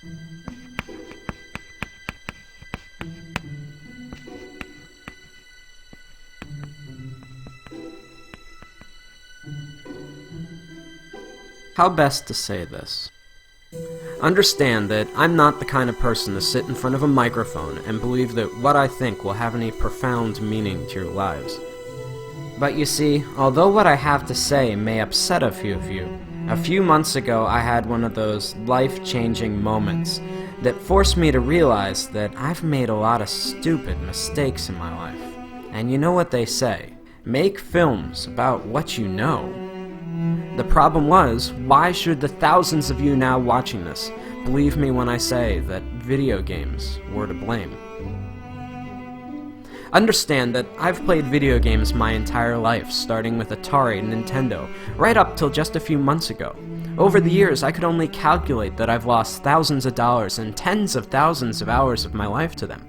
How best to say this? Understand that I'm not the kind of person to sit in front of a microphone and believe that what I think will have any profound meaning to your lives. But you see, although what I have to say may upset a few of you, a few months ago I had one of those life-changing moments that forced me to realize that I've made a lot of stupid mistakes in my life. And you know what they say, make films about what you know. The problem was, why should the thousands of you now watching this believe me when I say that video games were to blame? Understand that I've played video games my entire life, starting with Atari and Nintendo, right up till just a few months ago. Over the years, I could only calculate that I've lost thousands of dollars and tens of thousands of hours of my life to them.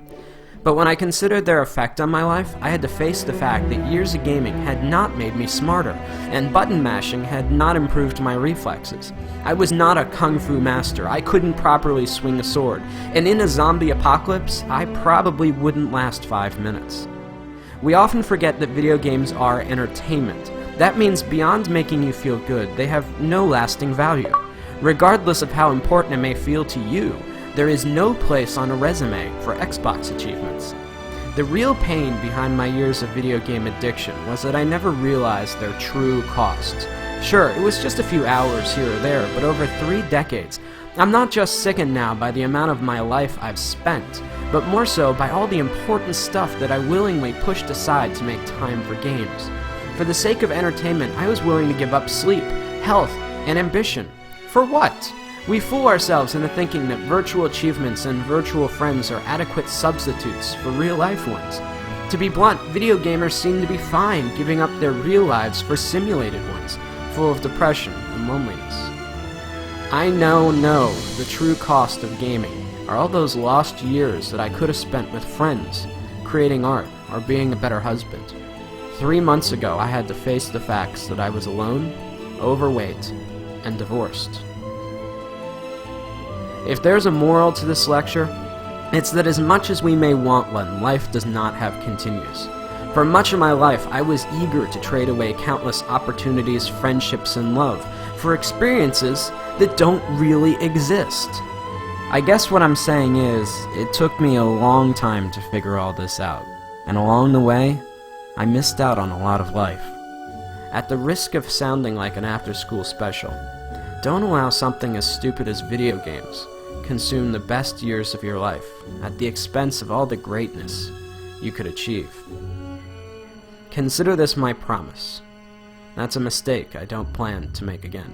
But when I considered their effect on my life, I had to face the fact that years of gaming had not made me smarter, and button mashing had not improved my reflexes. I was not a kung fu master, I couldn't properly swing a sword, and in a zombie apocalypse, I probably wouldn't last 5 minutes. We often forget that video games are entertainment. That means beyond making you feel good, they have no lasting value. Regardless of how important it may feel to you, there is no place on a resume for Xbox achievements. The real pain behind my years of video game addiction was that I never realized their true cost. Sure, it was just a few hours here or there, but over 3 decades, I'm not just sickened now by the amount of my life I've spent, but more so by all the important stuff that I willingly pushed aside to make time for games. For the sake of entertainment, I was willing to give up sleep, health, and ambition. For what? We fool ourselves into thinking that virtual achievements and virtual friends are adequate substitutes for real-life ones. To be blunt, video gamers seem to be fine giving up their real lives for simulated ones, full of depression and loneliness. I now know the true cost of gaming are all those lost years that I could have spent with friends, creating art, or being a better husband. 3 months ago, I had to face the facts that I was alone, overweight, and divorced. If there's a moral to this lecture, it's that as much as we may want one, life does not have continues. For much of my life, I was eager to trade away countless opportunities, friendships, and love for experiences that don't really exist. I guess what I'm saying is, it took me a long time to figure all this out, and along the way, I missed out on a lot of life. At the risk of sounding like an after-school special, don't allow something as stupid as video games consume the best years of your life at the expense of all the greatness you could achieve. Consider this my promise. That's a mistake I don't plan to make again.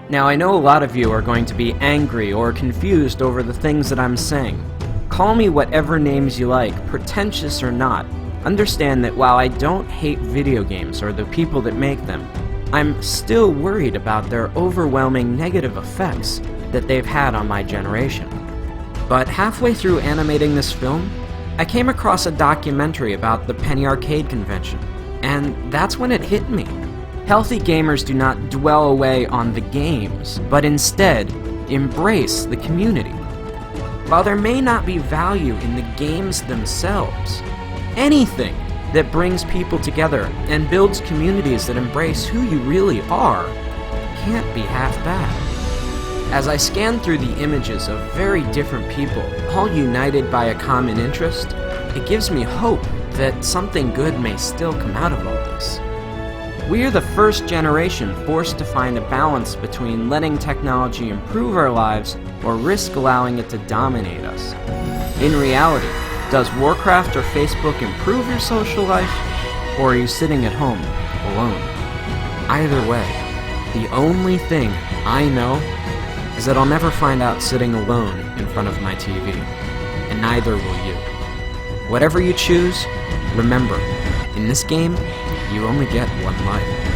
Now, I know a lot of you are going to be angry or confused over the things that I'm saying. Call me whatever names you like, pretentious or not. Understand that while I don't hate video games or the people that make them, I'm still worried about their overwhelming negative effects that they've had on my generation. But halfway through animating this film, I came across a documentary about the Penny Arcade Convention, and that's when it hit me. Healthy gamers do not dwell away on the games, but instead embrace the community. While there may not be value in the games themselves, anything that brings people together and builds communities that embrace who you really are can't be half bad. As I scan through the images of very different people, all united by a common interest, it gives me hope that something good may still come out of all this. We are the first generation forced to find a balance between letting technology improve our lives or risk allowing it to dominate us. In reality, does Warcraft or Facebook improve your social life, or are you sitting at home, alone? Either way, the only thing I know is that I'll never find out sitting alone in front of my TV, and neither will you. Whatever you choose, remember, in this game, you only get one life.